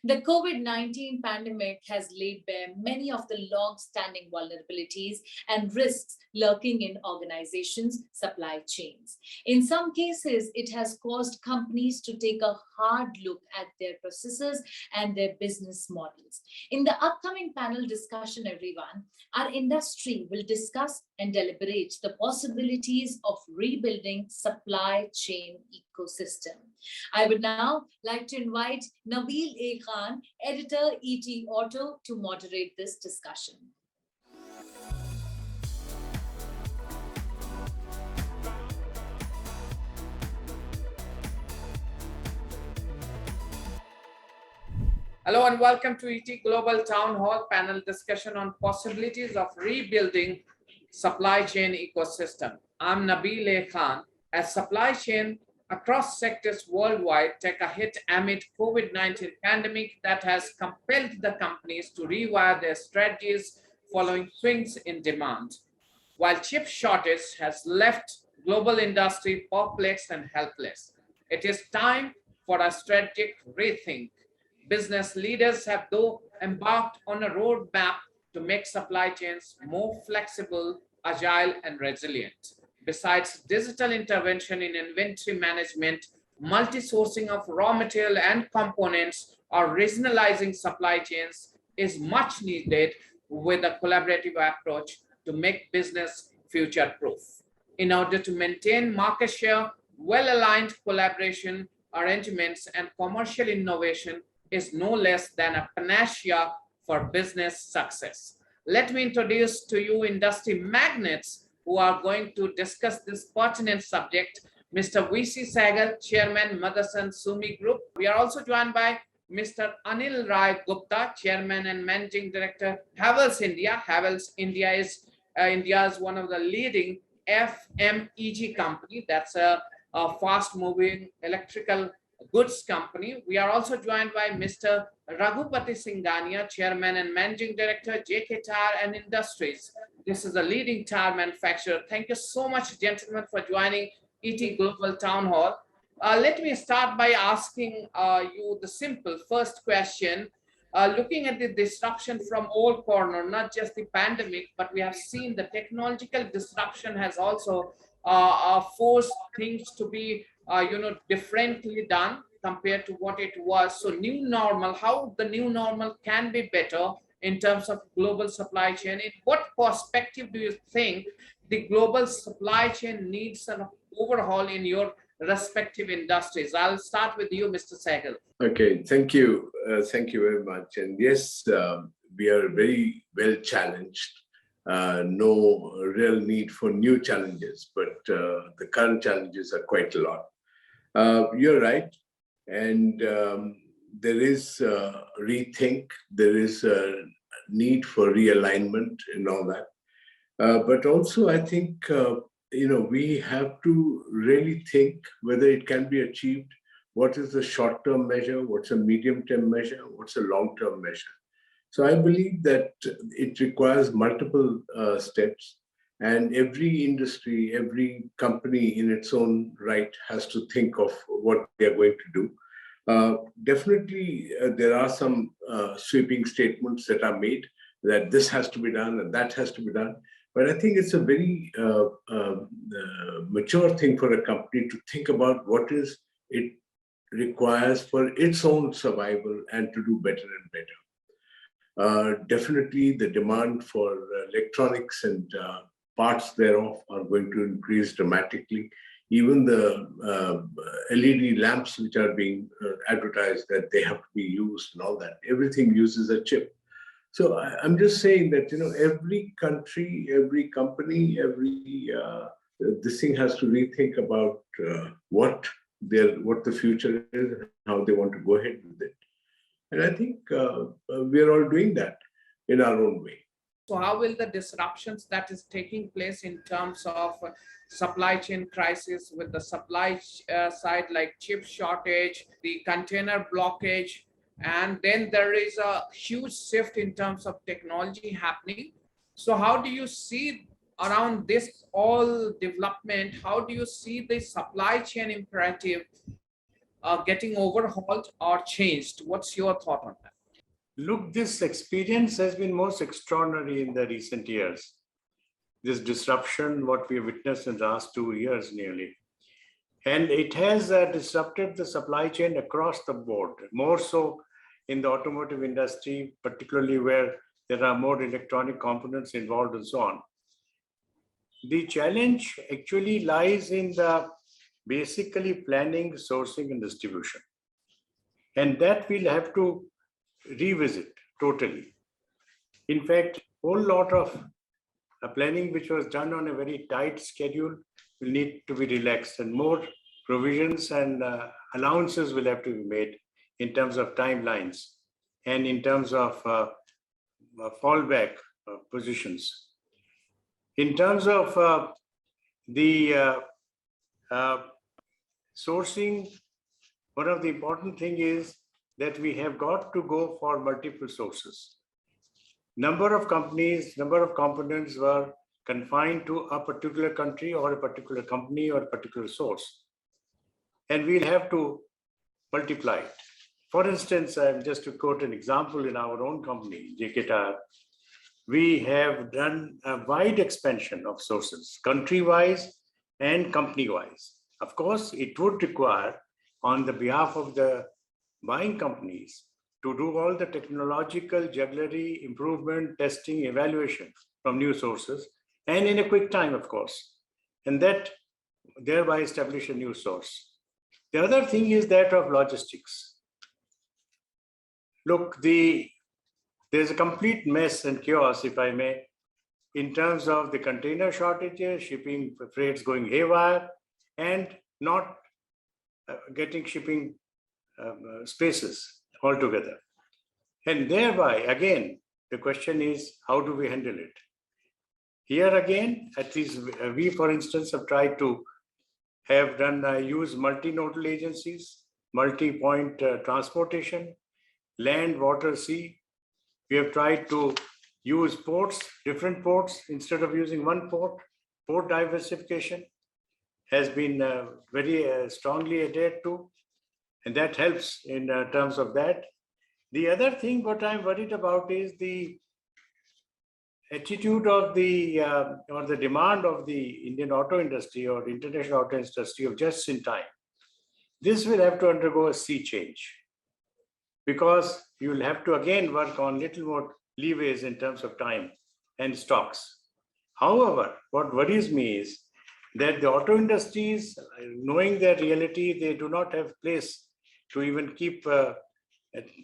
The COVID-19 pandemic has laid bare many of the long-standing vulnerabilities and risks lurking in organizations' supply chains. In some cases, it has caused companies to take a hard look at their processes and their business models. In the upcoming panel discussion, everyone, our industry will discuss and deliberate the possibilities of rebuilding supply chain ecosystem. I would now like to invite Nabil A. Khan, editor ET Auto, to moderate this discussion. Hello and welcome to ET Global Town Hall panel discussion on possibilities of rebuilding supply chain ecosystem. I'm Nabil A. Khan. As supply chain across sectors worldwide take a hit amid COVID-19 pandemic that has compelled the companies to rewire their strategies following swings in demand. While chip shortage has left global industry perplexed and helpless, it is time for a strategic rethink. Business leaders have though embarked on a roadmap to make supply chains more flexible, agile, and resilient. Besides digital intervention in inventory management, multi-sourcing of raw material and components, or regionalizing supply chains is much needed with a collaborative approach to make business future-proof. In order to maintain market share, well-aligned collaboration arrangements and commercial innovation is no less than a panacea for business success. Let me introduce to you industry magnates who are going to discuss this pertinent subject. Mr. V.C. Sehgal, Chairman, Motherson Sumi Group. We are also joined by Mr. Anil Rai Gupta, Chairman and Managing Director, Havells India. Havells India is India's one of the leading FMEG company. That's a fast-moving electrical goods company. We are also joined by Mr. Raghupati Singhania, Chairman and Managing Director, JK Tyre and Industries. This is a leading tire manufacturer. Thank you so much, gentlemen, for joining ET Global Town Hall. Let me start by asking you the simple first question. Looking at the disruption from all corners, not just the pandemic, but we have seen the technological disruption has also forced things to be differently done compared to what it was. So new normal, how the new normal can be better in terms of global supply chain. In what perspective do you think the global supply chain needs an overhaul in your respective industries? I'll start with you, Mr. Sehgal. Okay, thank you. Thank you very much. And yes, we are very well challenged. No real need for new challenges, but the current challenges are quite a lot. You're right. And there is rethink, there is a need for realignment and all that. But also, I think, we have to really think whether it can be achieved. What is the short-term measure? What's a medium-term measure? What's a long-term measure? So I believe that it requires multiple steps, and every industry, every company in its own right has to think of what they're going to do. Definitely, there are some sweeping statements that are made that this has to be done and that has to be done. But I think it's a very mature thing for a company to think about what is it requires for its own survival and to do better and better. Definitely, the demand for electronics and parts thereof are going to increase dramatically. Even the LED lamps which are being advertised that they have to be used and all that, everything uses a chip. So I'm just saying that, every country, every company, this thing has to rethink about what the future is, how they want to go ahead with it. And I think we're all doing that in our own way. So how will the disruptions that is taking place in terms of supply chain crisis with the supply side, like chip shortage, the container blockage, and then there is a huge shift in terms of technology happening. So how do you see around this all development? How do you see the supply chain imperative are getting overhauled or changed? What's your thought on that? Look, this experience has been most extraordinary in the recent years. This disruption, what we have witnessed in the last 2 years nearly. And it has disrupted the supply chain across the board, more so in the automotive industry, particularly where there are more electronic components involved and so on. The challenge actually lies in the basically planning, sourcing, and distribution. And that we'll have to revisit totally. In fact, whole lot of planning which was done on a very tight schedule will need to be relaxed, and more provisions and allowances will have to be made in terms of timelines and in terms of fallback positions. In terms of the sourcing, one of the important thing is that we have got to go for multiple sources. Number of companies, number of components were confined to a particular country or a particular company or a particular source. And we'll have to multiply it. For instance, just to quote an example in our own company, JK Tyre, we have done a wide expansion of sources, country-wise and company-wise. Of course, it would require, on the behalf of the buying companies, to do all the technological jugglery, improvement, testing, evaluation from new sources, and in a quick time, of course, and that thereby establish a new source. The other thing is that of logistics. Look, there's a complete mess and chaos, if I may, in terms of the container shortages, shipping freights going haywire, and not getting shipping spaces altogether. And thereby, again, the question is, how do we handle it? Here again, at least we, for instance, have tried to use multi-nodal agencies, multi-point transportation, land, water, sea. We have tried to use ports, different ports, instead of using one port. Port diversification has been very strongly adhered to, and that helps in terms of that. The other thing what I'm worried about is the attitude of the or the demand of the Indian auto industry or international auto industry of just in time. This will have to undergo a sea change, because you will have to again work on little more leeways in terms of time and stocks. However, what worries me is that the auto industries, knowing their reality, they do not have place to even keep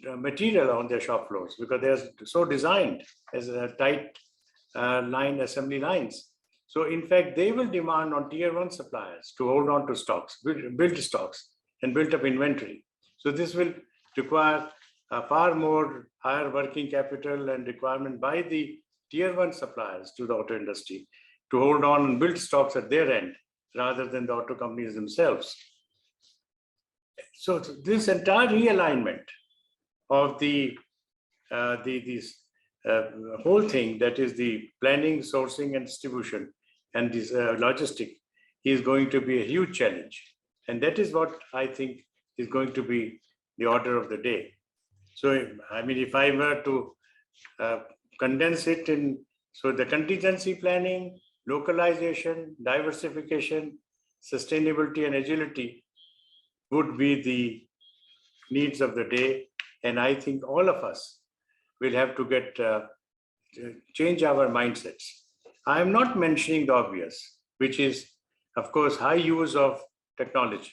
material on their shop floors, because they're so designed as a tight line assembly lines. So in fact, they will demand on tier one suppliers to hold on to stocks, build stocks and build up inventory. So this will require far more higher working capital and requirement by the tier one suppliers to the auto industry to hold on and build stocks at their end rather than the auto companies themselves. So this entire realignment of the whole thing, that is the planning, sourcing, and distribution, and this logistic, is going to be a huge challenge. And that is what I think is going to be the order of the day. So, I mean, if I were to condense it in, so the contingency planning, localization, diversification, sustainability, and agility would be the needs of the day. And I think all of us will have to get change our mindsets. I am not mentioning the obvious, which is, of course, high use of technology,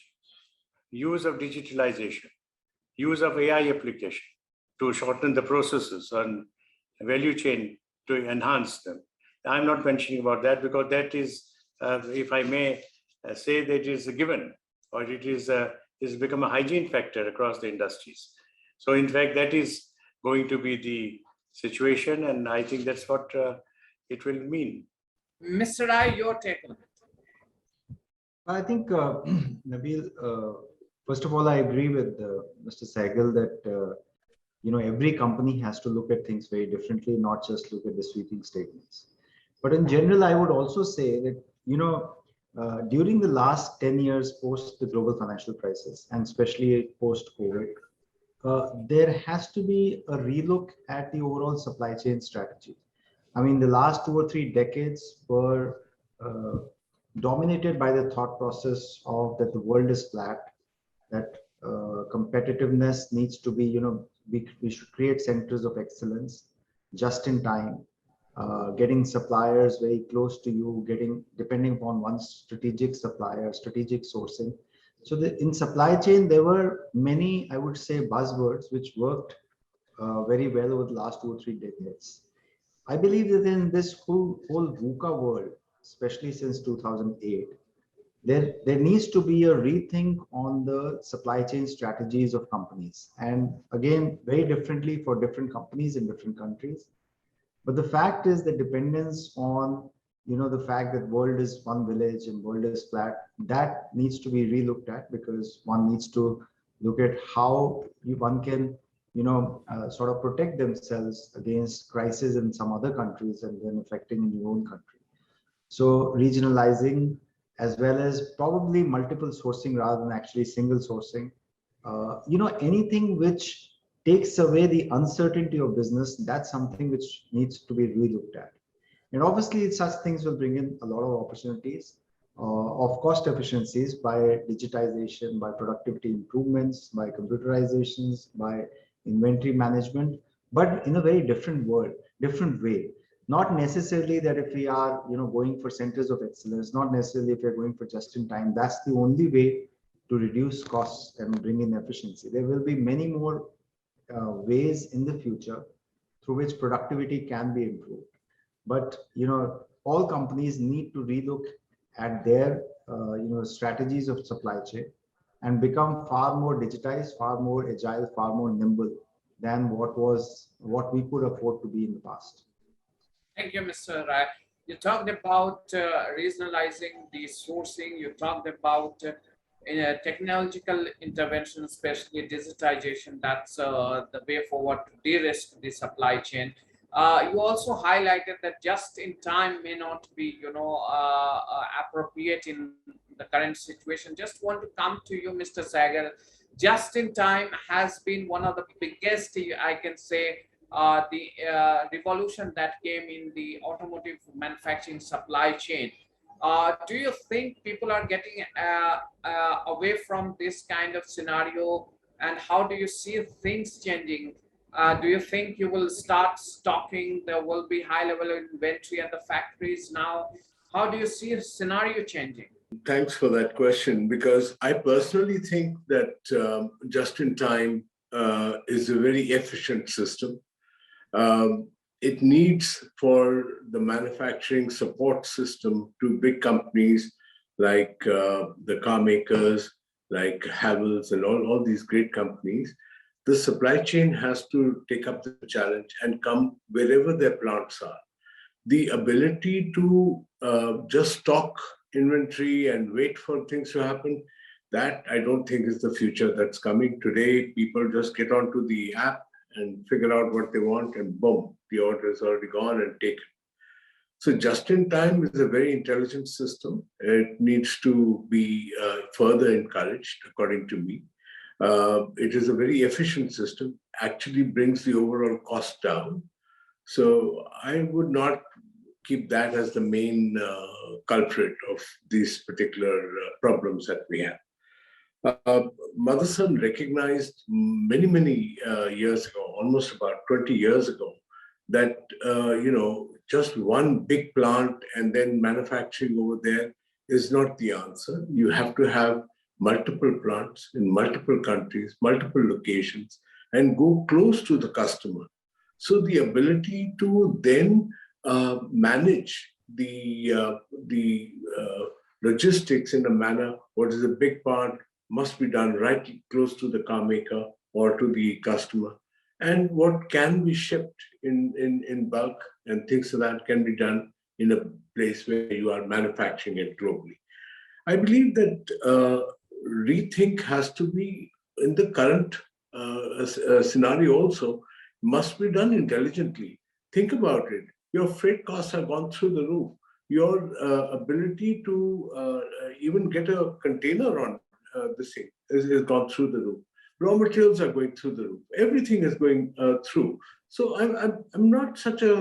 use of digitalization, use of AI application to shorten the processes and value chain to enhance them. I'm not mentioning about that, because that is, if I may say, that is a given, or it is become a hygiene factor across the industries. So in fact, that is going to be the situation, and I think that's what it will mean. Mr. Rai, your take on it. I think, Nabil, first of all, I agree with Mr. Sehgal that every company has to look at things very differently, not just look at the sweeping statements. But in general, I would also say that during the last 10 years post the global financial crisis, and especially post-COVID, there has to be a relook at the overall supply chain strategy. I mean, the last 2 or 3 decades were dominated by the thought process of that the world is flat, that competitiveness needs to be, we should create centers of excellence just in time, getting suppliers very close to you, depending upon one strategic supplier, strategic sourcing. So in supply chain, there were many, I would say, buzzwords which worked very well over the last 2 or 3 decades. I believe that in this whole VUCA world, especially since 2008, there needs to be a rethink on the supply chain strategies of companies. And again, very differently for different companies in different countries. But the fact is the dependence on, the fact that world is one village and world is flat, that needs to be relooked at, because one needs to look at how one can, sort of protect themselves against crisis in some other countries and then affecting in your own country. So regionalizing, as well as probably multiple sourcing rather than actually single sourcing, anything which takes away the uncertainty of business, that's something which needs to be relooked at. And obviously such things will bring in a lot of opportunities of cost efficiencies by digitization, by productivity improvements, by computerizations, by inventory management, but in a very different way. Not necessarily that if we are, going for centers of excellence, not necessarily if we're going for just in time, that's the only way to reduce costs and bring in efficiency. There will be many more ways in the future through which productivity can be improved. But, all companies need to relook at their, strategies of supply chain and become far more digitized, far more agile, far more nimble than what we could afford to be in the past. Thank you, Mr. Rai. You talked about regionalizing the sourcing. You talked about technological intervention, especially digitization. That's the way forward to de-risk the supply chain. You also highlighted that just in time may not be, appropriate in the current situation. Just want to come to you, Mr. Sagar. Just in time has been one of the biggest, I can say, the revolution that came in the automotive manufacturing supply chain. Do you think people are getting away from this kind of scenario, and how do you see things changing? Do you think you will start stocking? There will be high level of inventory at the factories now. How do you see a scenario changing? Thanks for that question, because I personally think that just in time is a very efficient system. It needs for the manufacturing support system to big companies like the car makers, like Havells and all these great companies. The supply chain has to take up the challenge and come wherever their plants are. The ability to just stock inventory and wait for things to happen, that I don't think is the future that's coming. Today, people just get onto the app and figure out what they want, and boom, the order is already gone and taken. So just in time is a very intelligent system. It needs to be further encouraged, according to me. It is a very efficient system, actually brings the overall cost down. So I would not keep that as the main culprit of these particular problems that we have. Motherson recognized many years ago, almost about 20 years ago, that just one big plant and then manufacturing over there is not the answer. You have to have multiple plants in multiple countries, multiple locations, and go close to the customer. So the ability to then manage the logistics in a manner, what is a big part must be done right close to the car maker or to the customer, and what can be shipped in bulk and things of that can be done in a place where you are manufacturing it globally. I believe that rethink has to be in the current scenario also, must be done intelligently. Think about it. Your freight costs have gone through the roof. your ability to even get a container on this thing is gone through the roof. Raw materials are going through the roof. Everything is going through. So I'm not such a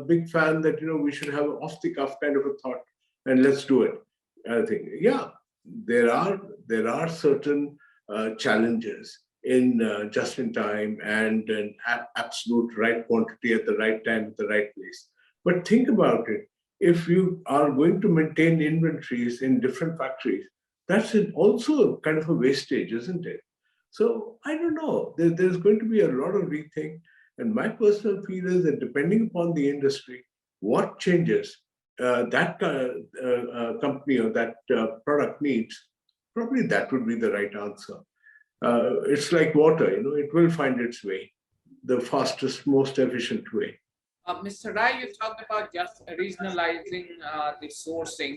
big fan that we should have an off the cuff kind of a thought and let's do it. I think there are certain challenges in just in time and an absolute right quantity at the right time at the right place. But think about it. If you are going to maintain inventories in different factories, that's also kind of a wastage, isn't it? So I don't know. There's going to be a lot of rethink. And my personal feel is that depending upon the industry, what changes that company or that product needs, probably that would be the right answer. It's like water, it will find its way, the fastest, most efficient way. Mr. Rai, you talked about just regionalizing the sourcing.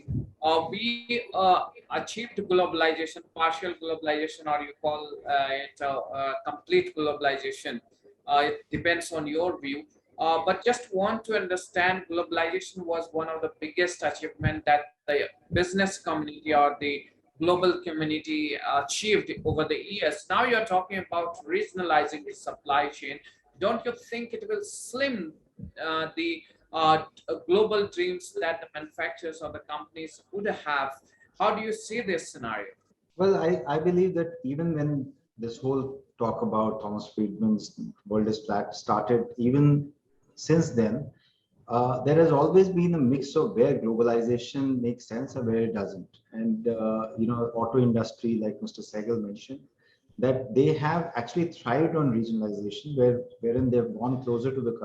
We achieved globalization, partial globalization, or you call it complete globalization. It depends on your view. But just want to understand, globalization was one of the biggest achievements that the business community or the global community achieved over the years. Now you're talking about regionalizing the supply chain. Don't you think it will slim the global dreams that the manufacturers or the companies would have? How do you see this scenario? Well, I believe that even when this whole talk about Thomas Friedman's world is flat started, even since then, there has always been a mix of where globalization makes sense and where it doesn't. And, auto industry, like Mr. Sehgal mentioned, that they have actually thrived on regionalization, wherein they've gone closer to the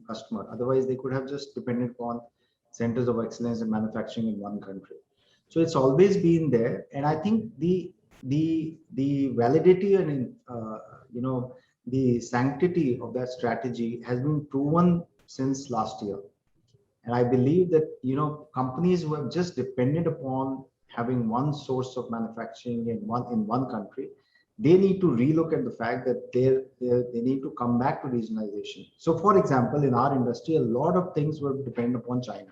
customer. Otherwise, they could have just depended on centers of excellence in manufacturing in one country. So it's always been there, and I think the validity and the sanctity of that strategy has been proven since last year. And I believe that companies who have just depended upon having one source of manufacturing in one country, they need to relook at the fact that they need to come back to regionalization. So, for example, in our industry, a lot of things were dependent upon China.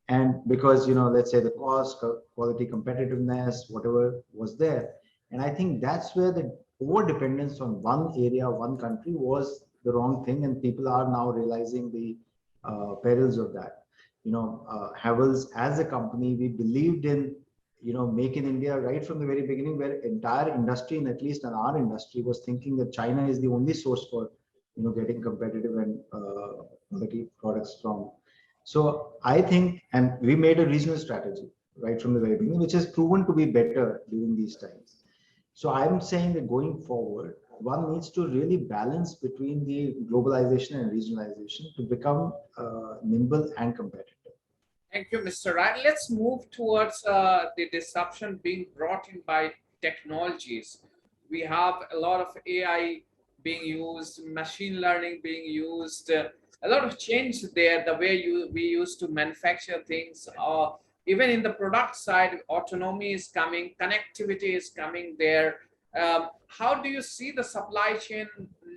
And because, let's say the cost, quality, competitiveness, whatever was there. And I think that's where the over dependence on one area, one country was the wrong thing. And people are now realizing the perils of that. Havells as a company, we believed in, make in India right from the very beginning, where entire industry, and at least in our industry, was thinking that China is the only source for, getting competitive and quality products from. So I think, and we made a regional strategy right from the very beginning, which has proven to be better during these times. So I'm saying that going forward, one needs to really balance between the globalization and regionalization to become nimble and competitive. Thank you, Mr. Rai. Let's move towards the disruption being brought in by technologies. We have a lot of AI being used, machine learning being used, a lot of change there, the way we used to manufacture things. Even in the product side, autonomy is coming, connectivity is coming there. How do you see the supply chain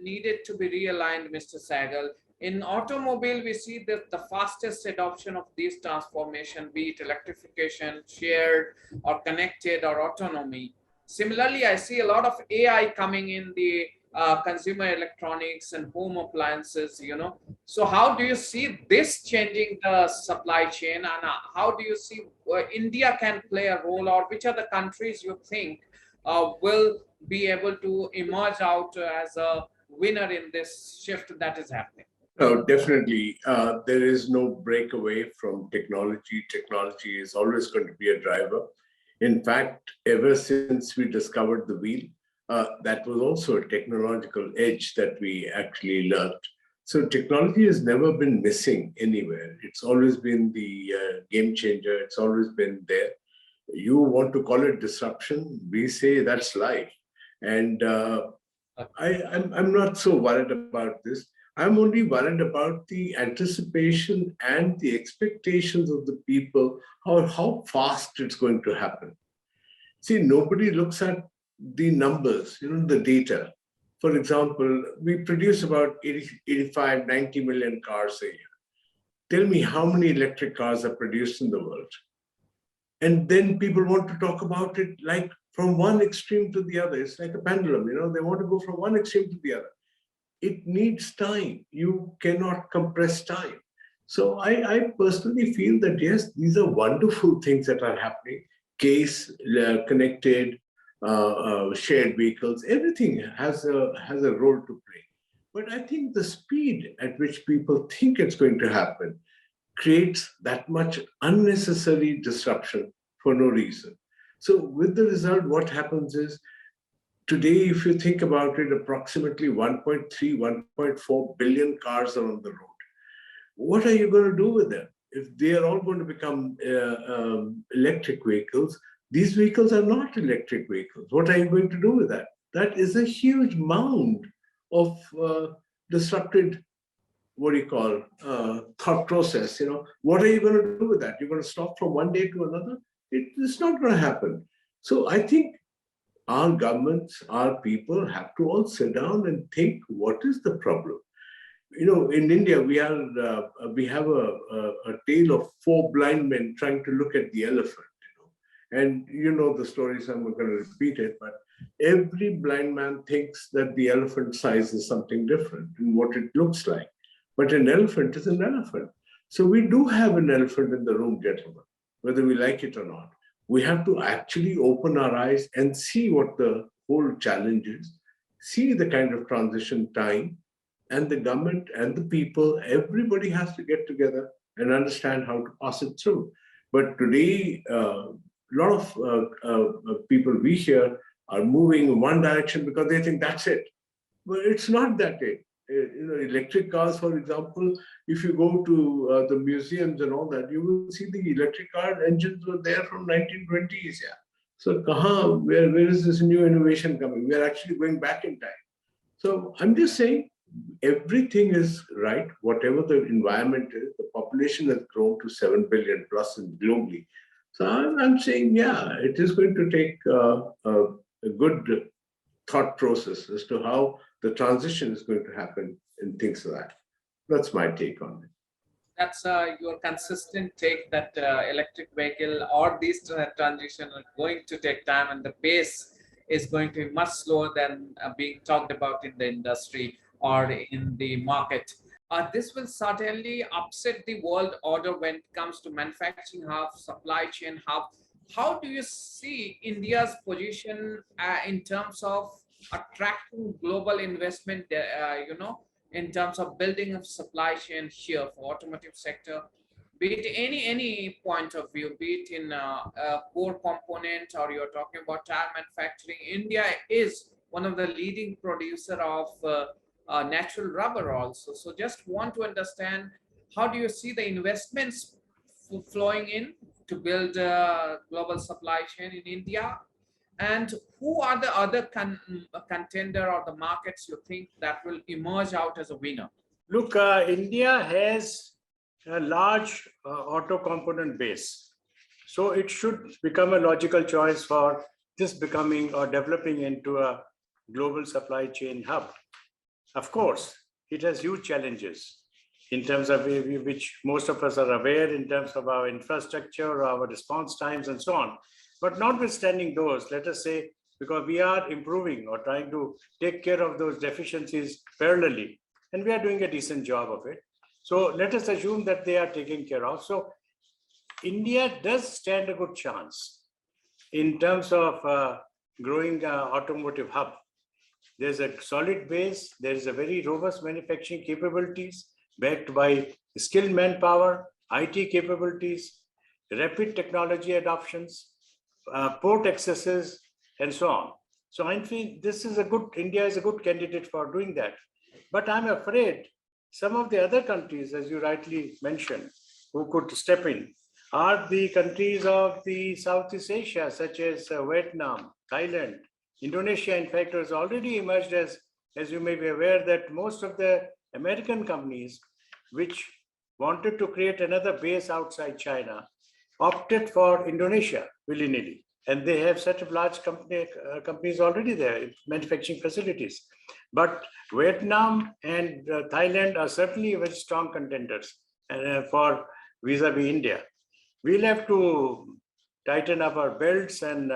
needed to be realigned, Mr. Sehgal? In automobile, we see that the fastest adoption of these transformation, be it electrification, shared or connected or autonomy. Similarly, I see a lot of AI coming in the consumer electronics and home appliances, So how do you see this changing the supply chain, and how do you see India can play a role, or which are the countries you think will be able to emerge out as a winner in this shift that is happening? No, definitely. There is no breakaway from technology. Technology is always going to be a driver. In fact, ever since we discovered the wheel, that was also a technological edge that we actually learned. So technology has never been missing anywhere. It's always been the game changer. It's always been there. You want to call it disruption, we say that's life. And I'm not so worried about this. I'm only worried about the anticipation and the expectations of the people, how fast it's going to happen. See, nobody looks at the numbers, the data. For example, we produce about 85, 90 million cars a year. tell me how many electric cars are produced in the world. And then people want to talk about it like from one extreme to the other. It's like a pendulum, they want to go from one extreme to the other. It needs time. You cannot compress time. So I personally feel that, yes, these are wonderful things that are happening. Case, connected, shared vehicles, everything has a role to play. But I think the speed at which people think it's going to happen creates that much unnecessary disruption for no reason. So with the result, what happens is, today, if you think about it, approximately 1.3, 1.4 billion cars are on the road. What are you going to do with them? If they are all going to become electric vehicles, these vehicles are not electric vehicles. What are you going to do with that? That is a huge mound of disrupted, thought process. What are you going to do with that? You're going to stop from one day to another? It's not going to happen. So I think our governments, our people have to all sit down and think, what is the problem? In India, we have a tale of four blind men trying to look at the elephant. And the story, so I'm not going to repeat it, but every blind man thinks that the elephant size is something different in what it looks like. But an elephant is an elephant. So we do have an elephant in the room, gentlemen, whether we like it or not. We have to actually open our eyes and see what the whole challenge is, see the kind of transition time, and the government and the people, everybody has to get together and understand how to pass it through. But today, a lot of people we hear are moving in one direction because they think that's it. But it's not that it. Electric cars, for example, if you go to the museums and all that, you will see the electric car engines were there from 1920s. Yeah. So where is this new innovation coming? We are actually going back in time. So I'm just saying, everything is right, whatever the environment is. The population has grown to 7 billion plus globally. So I'm saying, yeah, it is going to take a good thought process as to how the transition is going to happen and things like that. That's my take on it. That's your consistent take that electric vehicle or these transition are going to take time, and the pace is going to be much slower than being talked about in the industry or in the market. This will certainly upset the world order when it comes to manufacturing hub, supply chain hub. How do you see India's position in terms of attracting global investment, in terms of building a supply chain here for automotive sector, be it any point of view, be it in a core component or you're talking about tire manufacturing? India is one of the leading producer of natural rubber also. So just want to understand, how do you see the investments flowing in to build a global supply chain in India? And who are the other contender or the markets you think that will emerge out as a winner? Look, India has a large auto component base. So it should become a logical choice for this becoming or developing into a global supply chain hub. Of course, it has huge challenges in terms of which most of us are aware, in terms of our infrastructure, our response times, and so on. But notwithstanding those, let us say, because we are improving or trying to take care of those deficiencies parallelly, and we are doing a decent job of it. So let us assume that they are taken care of. So India does stand a good chance in terms of growing automotive hub. There's a solid base. There is a very robust manufacturing capabilities backed by skilled manpower, IT capabilities, rapid technology adoptions, port accesses, and so on. So I think this is India is a good candidate for doing that. But I'm afraid some of the other countries, as you rightly mentioned, who could step in are the countries of the Southeast Asia, such as Vietnam, Thailand, Indonesia. In fact, has already emerged as you may be aware, that most of the American companies which wanted to create another base outside China opted for Indonesia willy-nilly. And they have set up large companies already there, manufacturing facilities. But Vietnam and Thailand are certainly very strong contenders. for vis-a-vis India. We'll have to tighten up our belts and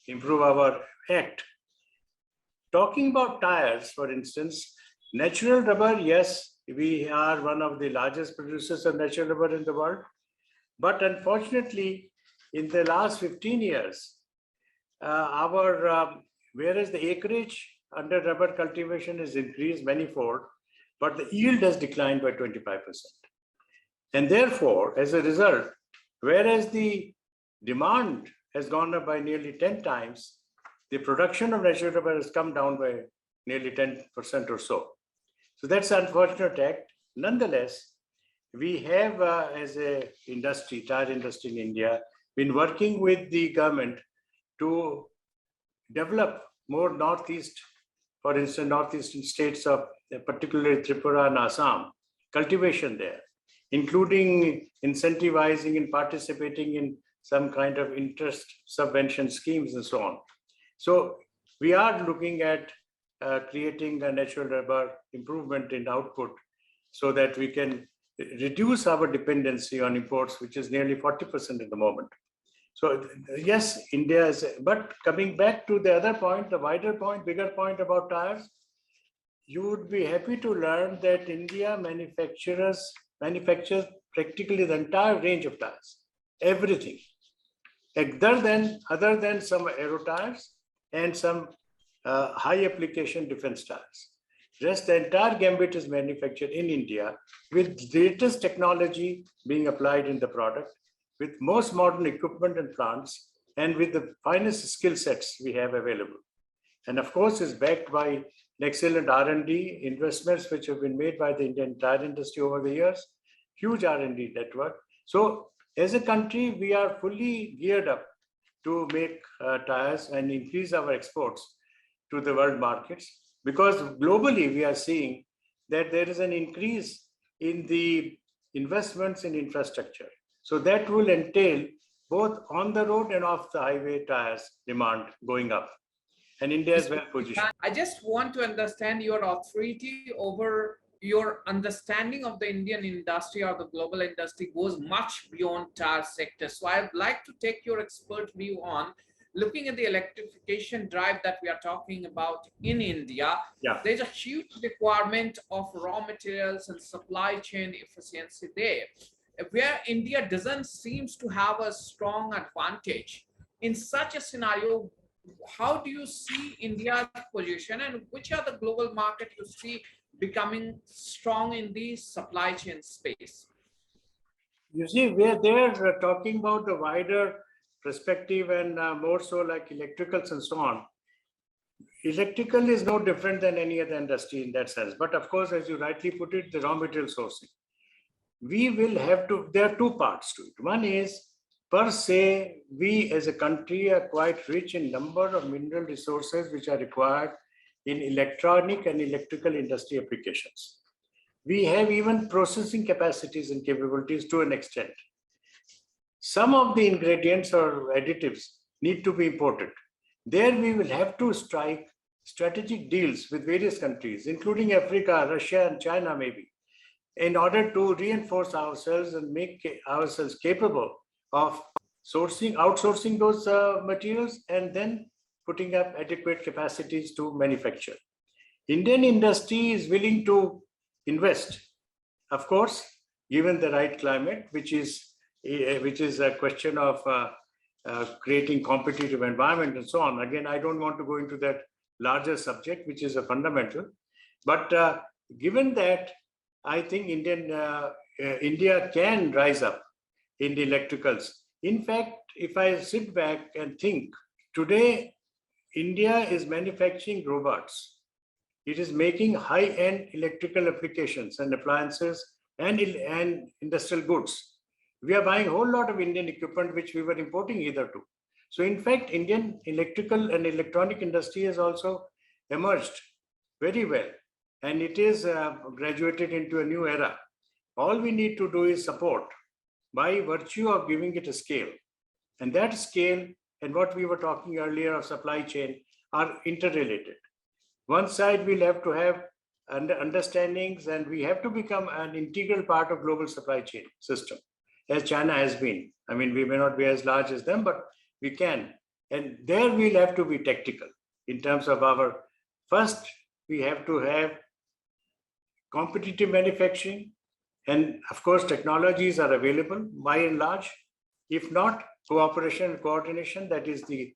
improve our act. Talking about tires, for instance, natural rubber, yes, we are one of the largest producers of natural rubber in the world. But unfortunately, in the last 15 years, whereas the acreage under rubber cultivation has increased manifold, but the yield has declined by 25%. And therefore, as a result, whereas the demand has gone up by nearly 10 times, the production of natural rubber has come down by nearly 10% or so. So that's an unfortunate act. Nonetheless, we have, as a industry, tire industry in India, been working with the government to develop more northeast, for instance, northeastern states of particularly Tripura and Assam, cultivation there, including incentivizing and participating in some kind of interest subvention schemes and so on. So we are looking at creating a natural rubber improvement in output so that we can reduce our dependency on imports, which is nearly 40% at the moment. So yes, India is, but coming back to the other point, the wider point, bigger point about tires, you would be happy to learn that India manufactures practically the entire range of tires, everything, other than some aero tires and some high application defense tires. Rest, the entire gambit is manufactured in India with latest technology being applied in the product, with most modern equipment and plants, and with the finest skill sets we have available. And of course, is backed by an excellent R&D investments which have been made by the Indian tire industry over the years, huge R&D network. So as a country, we are fully geared up to make tires and increase our exports to the world markets, because globally we are seeing that there is an increase in the investments in infrastructure. So that will entail both on the road and off the highway tires demand going up. And India is well positioned. I just want to understand your authority over your understanding of the Indian industry or the global industry goes much beyond tire sector. So I'd like to take your expert view on looking at the electrification drive that we are talking about in India. Yeah. There's a huge requirement of raw materials and supply chain efficiency there, where India doesn't seems to have a strong advantage. In such a scenario, how do you see India's position, and which are the global market you see becoming strong in the supply chain space? You see, we are there talking about the wider perspective and more so like electricals and so on. Electrical is no different than any other industry in that sense. But of course, as you rightly put it, the raw material sourcing. We will have to, there are two parts to it. One is, per se, we as a country are quite rich in number of mineral resources which are required in electronic and electrical industry applications. We have even processing capacities and capabilities to an extent. Some of the ingredients or additives need to be imported. There we will have to strike strategic deals with various countries, including Africa, Russia, and China maybe, in order to reinforce ourselves and make ourselves capable of outsourcing those materials and then putting up adequate capacities to manufacture. Indian industry is willing to invest, of course, given the right climate, which is a question of creating competitive environment and so on. Again, I don't want to go into that larger subject, which is a fundamental. But given that, I think India can rise up in the electricals. In fact, if I sit back and think, today, India is manufacturing robots. It is making high-end electrical applications and appliances and industrial goods. We are buying a whole lot of Indian equipment, which we were importing hitherto. So in fact, Indian electrical and electronic industry has also emerged very well. And it is graduated into a new era. All we need to do is support by virtue of giving it a scale. And that scale and what we were talking earlier of supply chain are interrelated. One side we'll have to have understandings, and we have to become an integral part of global supply chain system, as China has been. I mean, we may not be as large as them, but we can. And there we'll have to be tactical in terms of first, we have to have competitive manufacturing. And of course, technologies are available by and large. If not, cooperation and coordination, that is the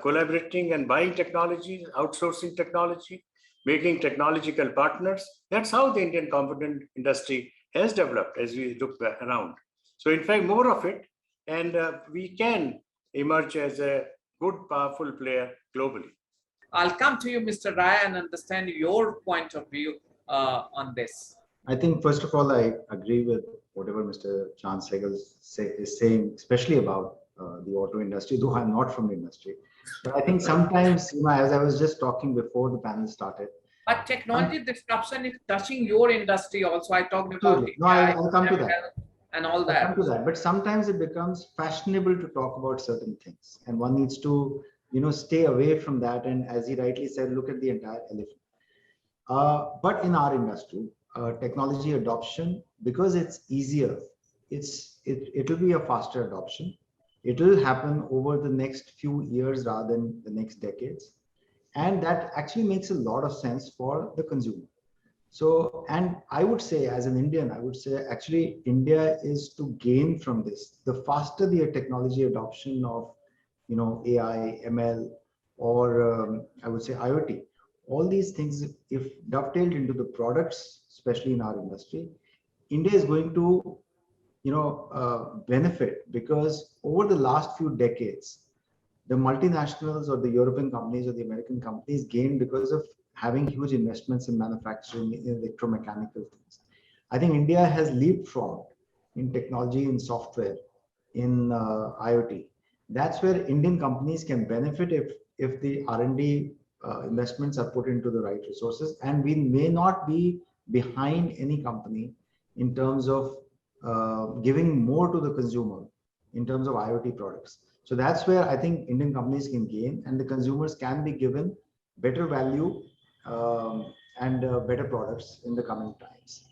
collaborating and buying technology, outsourcing technology, making technological partners. That's how the Indian component industry has developed as we look around. So in fact, more of it, and we can emerge as a good, powerful player globally. I'll come to you, Mr. Rai, and understand your point of view on this. I think, first of all, I agree with whatever Mr. Chan Sehgal is saying, especially about the auto industry, though I'm not from the industry. But I think sometimes, as I was just talking before the panel started. But technology disruption is touching your industry also. I talked about no, I'll come to that. And all that. I'll come to that. But sometimes it becomes fashionable to talk about certain things. And one needs to, stay away from that. And as he rightly said, look at the entire elephant. But in our industry, technology adoption, because it's easier, it will be a faster adoption. It will happen over the next few years rather than the next decades. And that actually makes a lot of sense for the consumer. So, and I would say, as an Indian, I would say actually India is to gain from this. The faster the technology adoption of, AI, ML, or I would say IoT, all these things, if dovetailed into the products, especially in our industry, India is going to, benefit, because over the last few decades, the multinationals or the European companies or the American companies gained because of having huge investments in manufacturing, in electromechanical things. I think India has leapfrogged in technology, in software, in IoT. That's where Indian companies can benefit if the R&D investments are put into the right resources. And we may not be behind any company in terms of giving more to the consumer in terms of IoT products. So that's where I think Indian companies can gain, and the consumers can be given better value and better products in the coming times.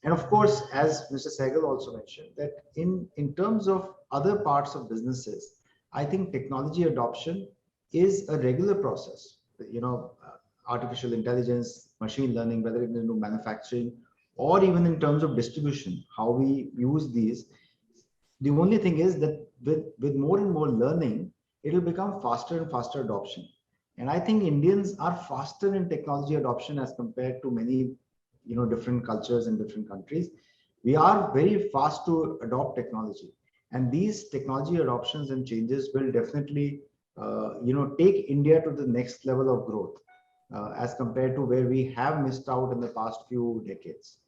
And of course, as Mr. Sehgal also mentioned, that in terms of other parts of businesses, I think technology adoption is a regular process. Artificial intelligence, machine learning, whether it's into manufacturing or even in terms of distribution, how we use these. The only thing is that with more and more learning, it will become faster and faster adoption. And I think Indians are faster in technology adoption as compared to many, different cultures in different countries. We are very fast to adopt technology, and these technology adoptions and changes will definitely, take India to the next level of growth as compared to where we have missed out in the past few decades.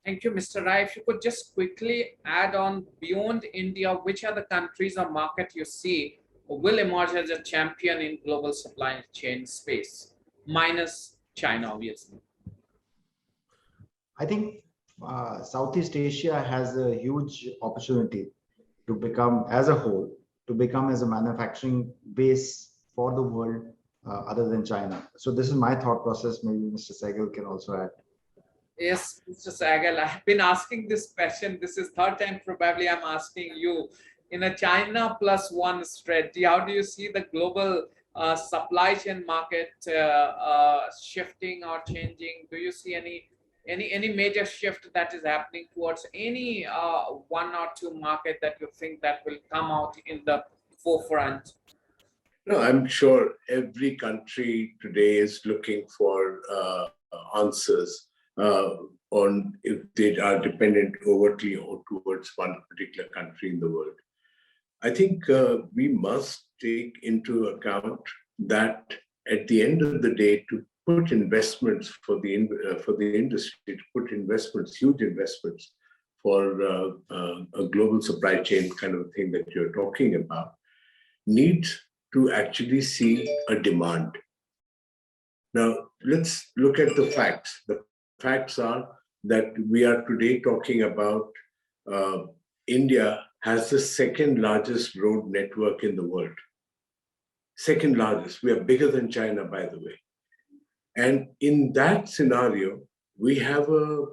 Thank you, Mr. Rai. If you could just quickly add on, beyond India, which are the countries or market you see will emerge as a champion in global supply chain space, minus China, obviously? I think Southeast Asia has a huge opportunity to become, as a whole, as a manufacturing base for the world other than China. So this is my thought process. Maybe Mr. Sehgal can also add. Yes, Mr. Sehgal, I've been asking this question. This is third time probably I'm asking you. In a China plus one strategy, how do you see the global supply chain market shifting or changing? Do you see any major shift that is happening towards any one or two market that you think that will come out in the forefront? No, I'm sure every country today is looking for answers on if they are dependent overtly or towards one particular country in the world. I think we must take into account that at the end of the day, to put investments for the industry, to put investments, huge investments for a global supply chain kind of thing that you're talking about, needs to actually see a demand. Now, let's look at the facts. The facts are that we are today talking about India has the second largest road network in the world. Second largest. We are bigger than China, by the way. And in that scenario, we have a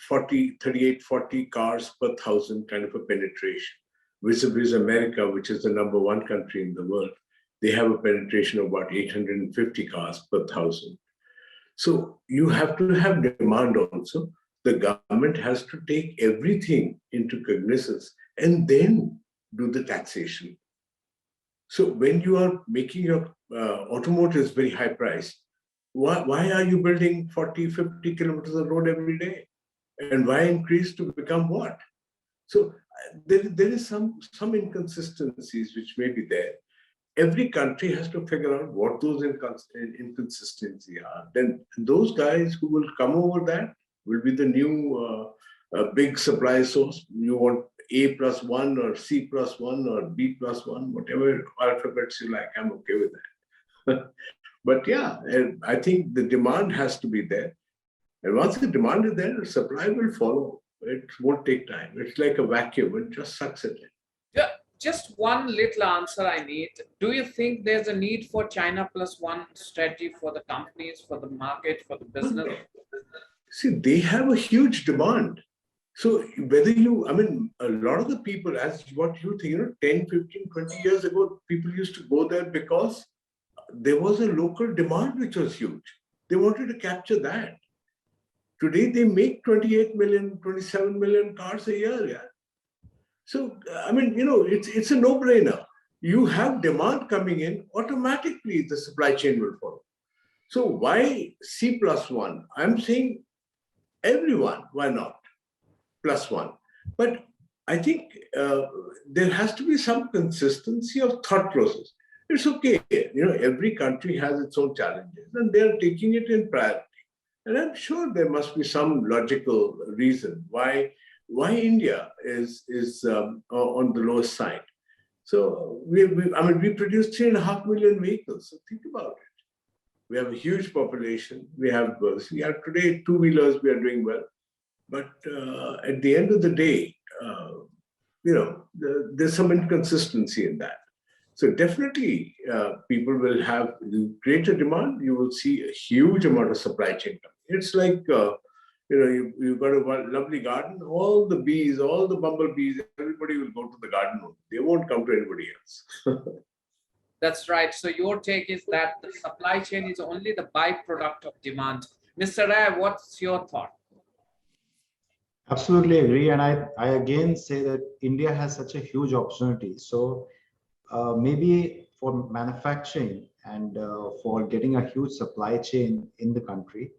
38, 40 cars per 1,000 kind of a penetration, vis-a-vis America, which is the #1 country in the world. They have a penetration of about 850 cars per 1,000. So you have to have demand also. The government has to take everything into cognizance and then do the taxation. So when you are making your automotives very high priced, why are you building 40, 50 kilometers of road every day? And why increase to become what? So there is some inconsistencies which may be there. Every country has to figure out what those inconsistencies are. Then those guys who will come over that will be the new big supply source. You want A+1 or C+1 or B+1, whatever alphabets you like, I'm okay with that. But yeah, I think the demand has to be there. And once the demand is there, the supply will follow. It won't take time. It's like a vacuum, it just sucks it in. Yeah, just one little answer I need. Do you think there's a need for China +1 strategy for the companies, for the market, for the business? See, they have a huge demand. So whether you, I mean, a lot of the people, as what you think, 10, 15, 20 years ago, people used to go there because there was a local demand which was huge. They wanted to capture that. Today, they make 28 million, 27 million cars a year. Yeah. So, I mean, it's a no-brainer. You have demand coming in, automatically the supply chain will follow. So why C+1? I'm saying everyone, why not? +1. But I think there has to be some consistency of thought process. It's okay. Every country has its own challenges and they're taking it in priority. And I'm sure there must be some logical reason why India is on the lowest side. So we produce 3.5 million vehicles. So think about it. We have a huge population. We have today two-wheelers. We are doing well, but at the end of the day, there's some inconsistency in that. So definitely, people will have greater demand. You will see a huge amount of supply chain coming. It's like, you've got a lovely garden, all the bees, all the bumblebees, everybody will go to the garden. They won't come to anybody else. That's right. So your take is that the supply chain is only the byproduct of demand. Mr. Rai, what's your thought? Absolutely agree. And I again say that India has such a huge opportunity. So maybe for manufacturing and for getting a huge supply chain in the country,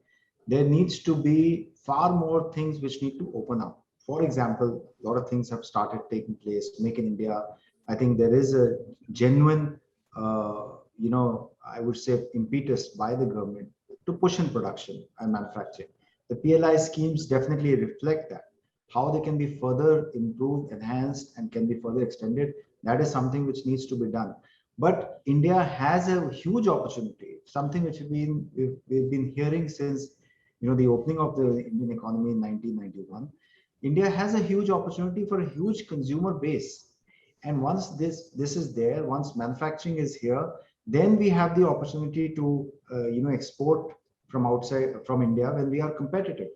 there needs to be far more things which need to open up. For example, a lot of things have started taking place. Make in India, I think there is a genuine, I would say, impetus by the government to push in production and manufacturing. The PLI schemes definitely reflect that. How they can be further improved, enhanced, and can be further extended, that is something which needs to be done. But India has a huge opportunity, something which we've been hearing since the opening of the Indian economy in 1991. India has a huge opportunity for a huge consumer base. And once this is there, once manufacturing is here, then we have the opportunity to export from outside, from India, when we are competitive,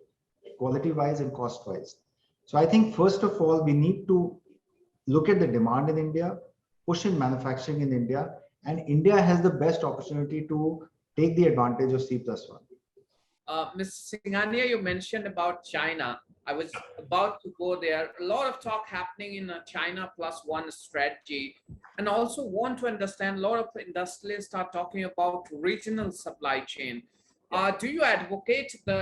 quality-wise and cost-wise. So I think first of all, we need to look at the demand in India, push in manufacturing in India, and India has the best opportunity to take the advantage of C+1. Ms. Singhania, you mentioned about China. I was about to go there. A lot of talk happening in a China +1 strategy, and also want to understand, a lot of industrialists are talking about regional supply chain. Do you advocate the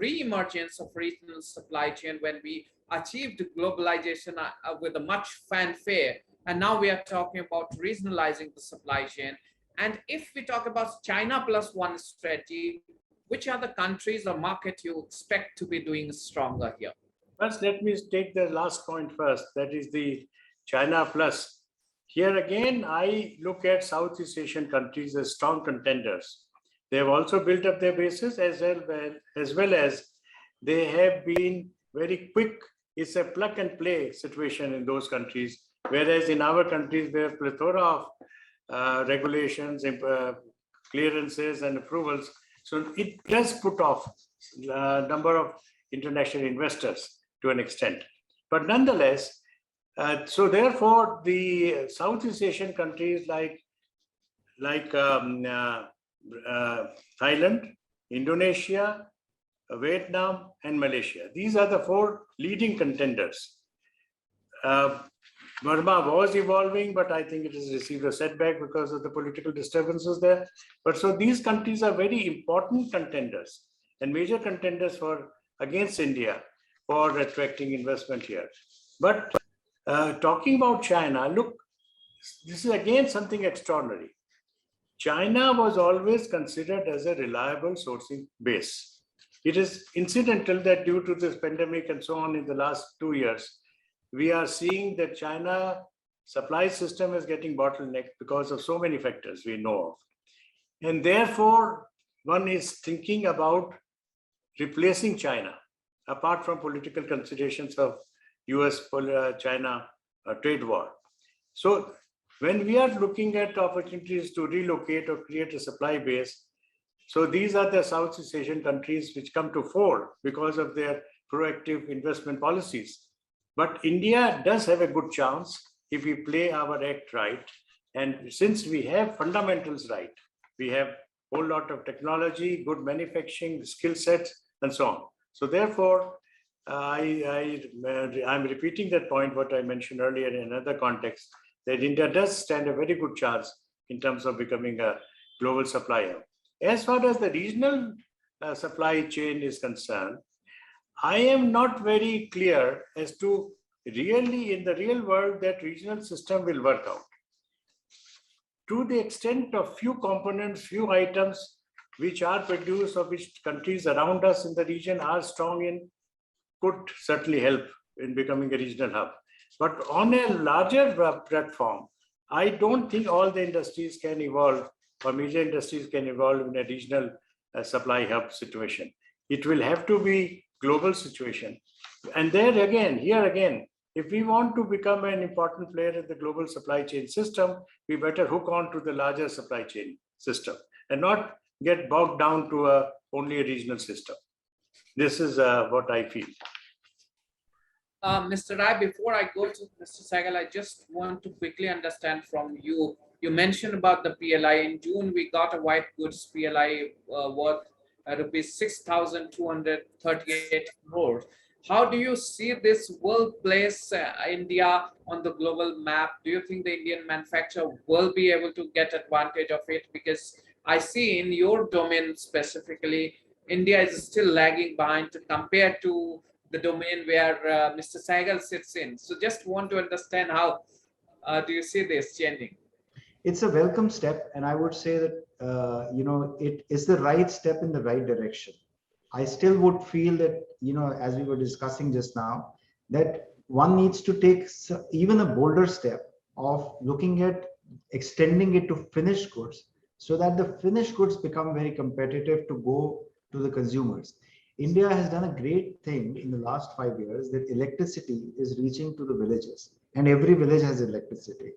re-emergence of regional supply chain when we achieved globalization with a much fanfare, and now we are talking about regionalizing the supply chain? And if we talk about China +1 strategy, which are the countries or market you expect to be doing stronger here? First, let me take the last point first. That is the China Plus. Here again, I look at Southeast Asian countries as strong contenders. They have also built up their bases as well as they have been very quick. It's a plug and play situation in those countries. Whereas in our countries, we have plethora of regulations, clearances and approvals So it does put off a number of international investors to an extent. But nonetheless, so therefore, the Southeast Asian countries like Thailand, Indonesia, Vietnam, and Malaysia. These are the 4 leading contenders. Burma was evolving, but I think it has received a setback because of the political disturbances there. But so these countries are very important contenders and major contenders against India for attracting investment here. But talking about China, look, this is again something extraordinary. China was always considered as a reliable sourcing base. It is incidental that due to this pandemic and so on in the last 2 years, we are seeing that China supply system is getting bottlenecked because of so many factors we know of. And therefore, one is thinking about replacing China, apart from political considerations of US-China trade war. So when we are looking at opportunities to relocate or create a supply base, so these are the Southeast Asian countries which come to fore because of their proactive investment policies. But India does have a good chance if we play our act right. And since we have fundamentals right, we have a whole lot of technology, good manufacturing, skill sets, and so on. So therefore, I'm repeating that point, what I mentioned earlier in another context, that India does stand a very good chance in terms of becoming a global supplier. As far as the regional supply chain is concerned, I am not very clear as to really in the real world that regional system will work out. To the extent of few components, few items which are produced or which countries around us in the region are strong in, could certainly help in becoming a regional hub. But on a larger platform, I don't think all the industries can evolve or major industries can evolve in a regional supply hub situation. It will have to be global situation. And there again, here again, if we want to become an important player in the global supply chain system, we better hook on to the larger supply chain system and not get bogged down to only a regional system. This is what I feel. Mr. Rai, before I go to Mr. Sehgal, I just want to quickly understand from you. You mentioned about the PLI. In June, we got a white goods PLI worth rupees 6,238 crores. How do you see this will place India on the global map? Do you think the Indian manufacturer will be able to get advantage of it? Because I see in your domain specifically, India is still lagging behind compared to the domain where Mr. Sehgal sits in. So just want to understand how do you see this changing? It's a welcome step, and I would say that it is the right step in the right direction. I still would feel that, as we were discussing just now, that one needs to take even a bolder step of looking at extending it to finished goods so that the finished goods become very competitive to go to the consumers. India has done a great thing in the last 5 years that electricity is reaching to the villages, and every village has electricity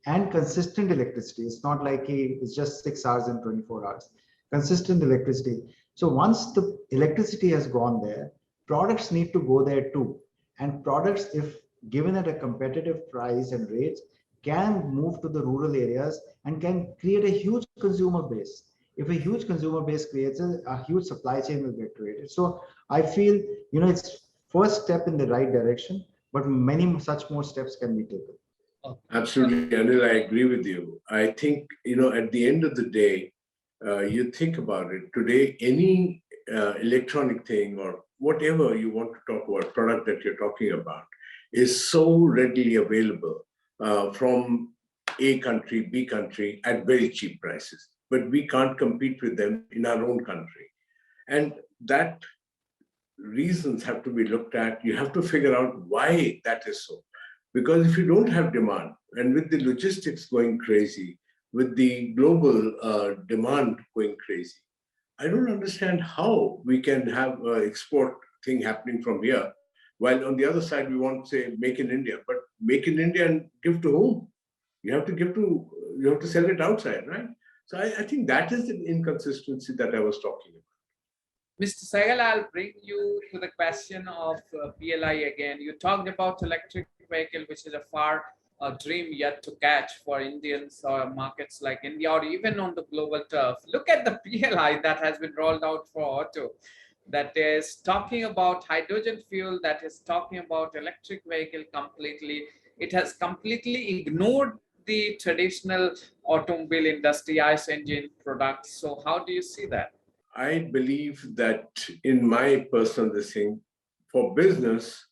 and consistent electricity. It's not like it's just 6 hours and 24 hours, consistent electricity. So once the electricity has gone there, products need to go there too. And products, if given at a competitive price and rates, can move to the rural areas and can create a huge consumer base. If a huge consumer base creates a huge supply chain will get created. So I feel, it's first step in the right direction, but many such more steps can be taken. Absolutely, Anil, I agree with you. I think, at the end of the day, you think about it today, any electronic thing or whatever you want to talk about, product that you're talking about, is so readily available from A country, B country at very cheap prices. But we can't compete with them in our own country. And that reasons have to be looked at. You have to figure out why that is so. Because if you don't have demand, and with the logistics going crazy, with the global demand going crazy, I don't understand how we can have an export thing happening from here, while on the other side we want to say make in India, but make in India and give to whom? You have to sell it outside, right? So I think that is the inconsistency that I was talking about. Mr. Sehgal, I'll bring you to the question of PLI again. You talked about electric vehicle, which is a far dream yet to catch for Indians or markets like India or even on the global turf. Look at the PLI that has been rolled out for auto, that is talking about hydrogen fuel, that is talking about electric vehicle completely. It has completely ignored the traditional automobile industry, ICE engine products. So how do you see that? I believe that in my personal thing, for business,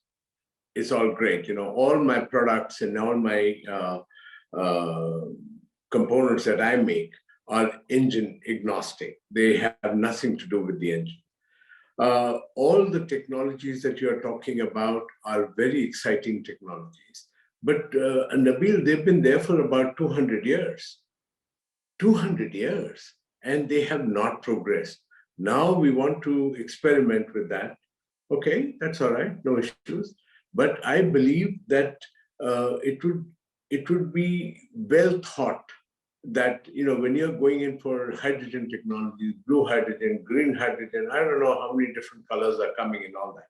it's all great. All my products and all my components that I make are engine agnostic. They have nothing to do with the engine. All the technologies that you're talking about are very exciting technologies. But Nabil, they've been there for about 200 years. 200 years, and they have not progressed. Now we want to experiment with that. Okay, that's all right, no issues. But I believe that it would be well thought that when you're going in for hydrogen technology, blue hydrogen, green hydrogen, I don't know how many different colors are coming in all that.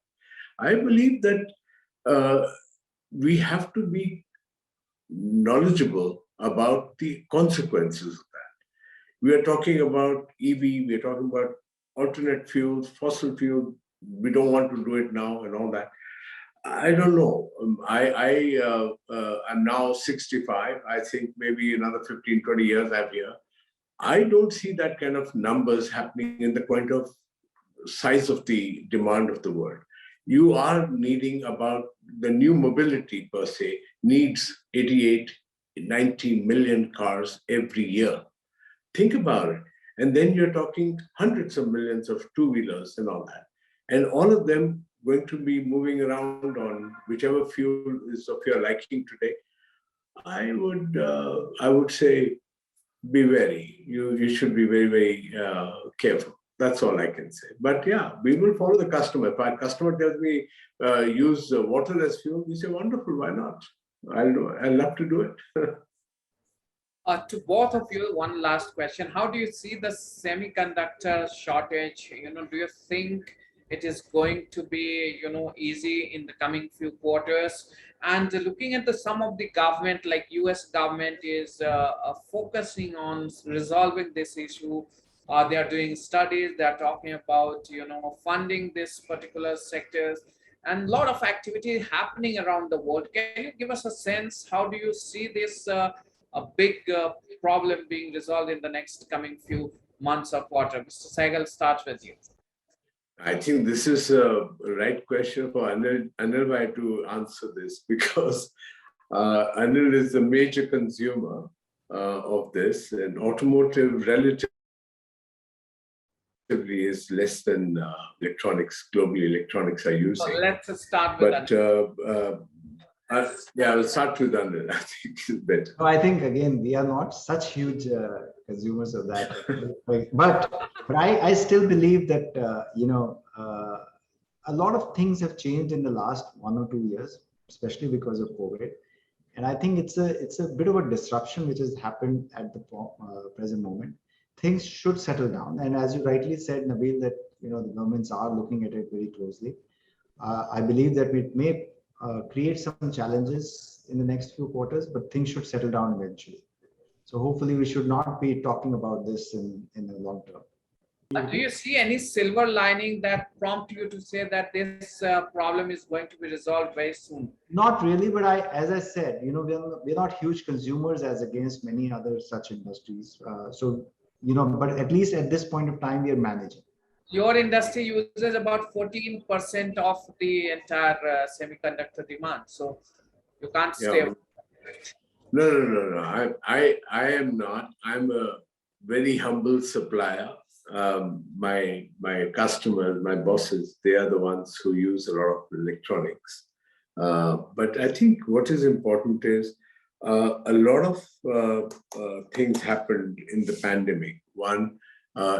I believe that we have to be knowledgeable about the consequences of that. We are talking about EV, we are talking about alternate fuels, fossil fuels. We don't want to do it now and all that. I don't know. I'm now 65. I think maybe another 15, 20 years I'm here. I don't see that kind of numbers happening in the point of size of the demand of the world. You are needing about the new mobility per se needs 88, 90 million cars every year. Think about it. And then you're talking hundreds of millions of two-wheelers and all that. And all of them going to be moving around on whichever fuel is of your liking today. I would say be wary. You should be very, very careful. That's all I can say. But yeah, we will follow the customer. If our customer tells me use water as fuel, we say, wonderful, why not? I'll love to do it. To both of you, one last question. How do you see the semiconductor shortage? Do you think it is going to be, easy in the coming few quarters? And looking at some of the government, like US government is focusing on resolving this issue. They are doing studies, they are talking about, funding this particular sectors, and a lot of activity happening around the world. Can you give us a sense, how do you see this a big problem being resolved in the next coming few months or quarter? Mr. Sehgal, starts with you. I think this is a right question for Anil Bhai to answer this, because Anil is a major consumer of this, and automotive relatively is less than electronics. Globally, electronics are using. So let's start with that. Yeah, we'll start with Anil. I think it's better. I think, again, we are not such huge consumers of that. but I still believe that, a lot of things have changed in the last 1 or 2 years, especially because of COVID. And I think it's a bit of a disruption which has happened at the present moment. Things should settle down. And as you rightly said, Nabil, that the governments are looking at it very closely. I believe that it may create some challenges in the next few quarters, but things should settle down eventually. So hopefully we should not be talking about this in the long term. Do you see any silver lining that prompt you to say that this problem is going to be resolved very soon? Not really, but as I said, we're not huge consumers as against many other such industries. But at least at this point of time, we are managing. Your industry uses about 14% of the entire semiconductor demand. So you can't stay. No. I am not. I'm a very humble supplier. My customers, my bosses, they are the ones who use a lot of electronics. But I think what is important is a lot of things happened in the pandemic. One,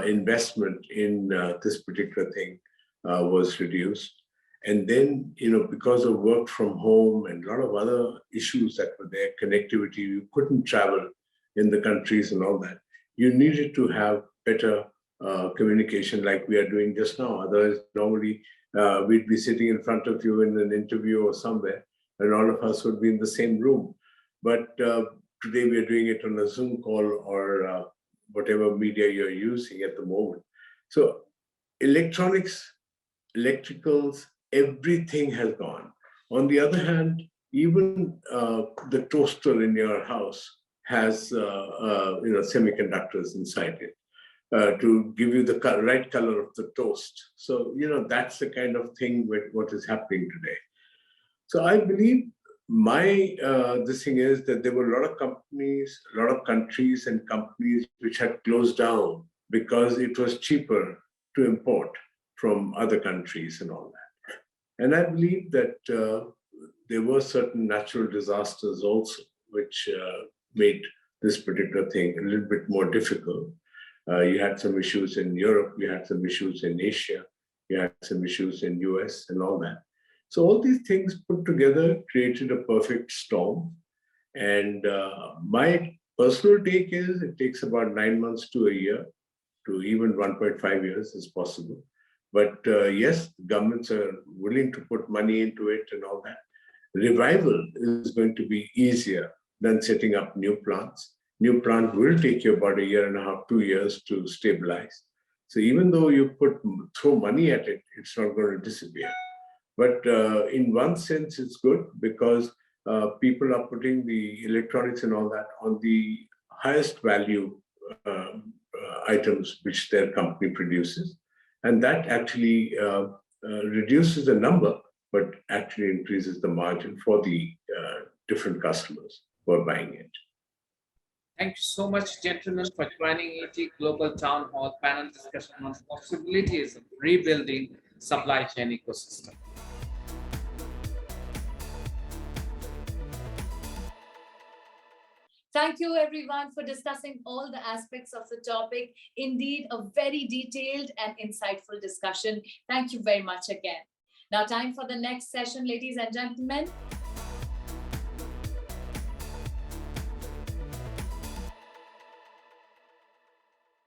investment in this particular thing was reduced. And then, because of work from home and a lot of other issues that were there, connectivity, you couldn't travel in the countries and all that. you needed to have better communication like we are doing just now. Otherwise, normally we'd be sitting in front of you in an interview or somewhere, and all of us would be in the same room. But today we are doing it on a Zoom call or whatever media you're using at the moment. So electronics, electricals, everything has gone. On the other hand, even the toaster in your house has semiconductors inside it to give you the right color of the toast. So that's the kind of thing with what is happening today. So I believe this thing is that there were a lot of companies, a lot of countries and companies which had closed down because it was cheaper to import from other countries and all that. And I believe that there were certain natural disasters also, which made this particular thing a little bit more difficult. You had some issues in Europe, you had some issues in Asia, you had some issues in US and all that. So all these things put together created a perfect storm. And my personal take is it takes about 9 months to a year, to even 1.5 years is possible. But yes, governments are willing to put money into it and all that. Revival is going to be easier than setting up new plants. New plant will take you about 1.5 years, 2 years to stabilize. So even though you throw money at it, it's not going to disappear. But in one sense, it's good because people are putting the electronics and all that on the highest value items which their company produces. And that actually reduces the number, but actually increases the margin for the different customers who are buying it. Thank you so much, gentlemen, for joining ET Global Town Hall panel discussion on possibilities of rebuilding supply chain ecosystem. Thank you, everyone, for discussing all the aspects of the topic. Indeed, a very detailed and insightful discussion. Thank you very much again. Now, time for the next session, ladies and gentlemen.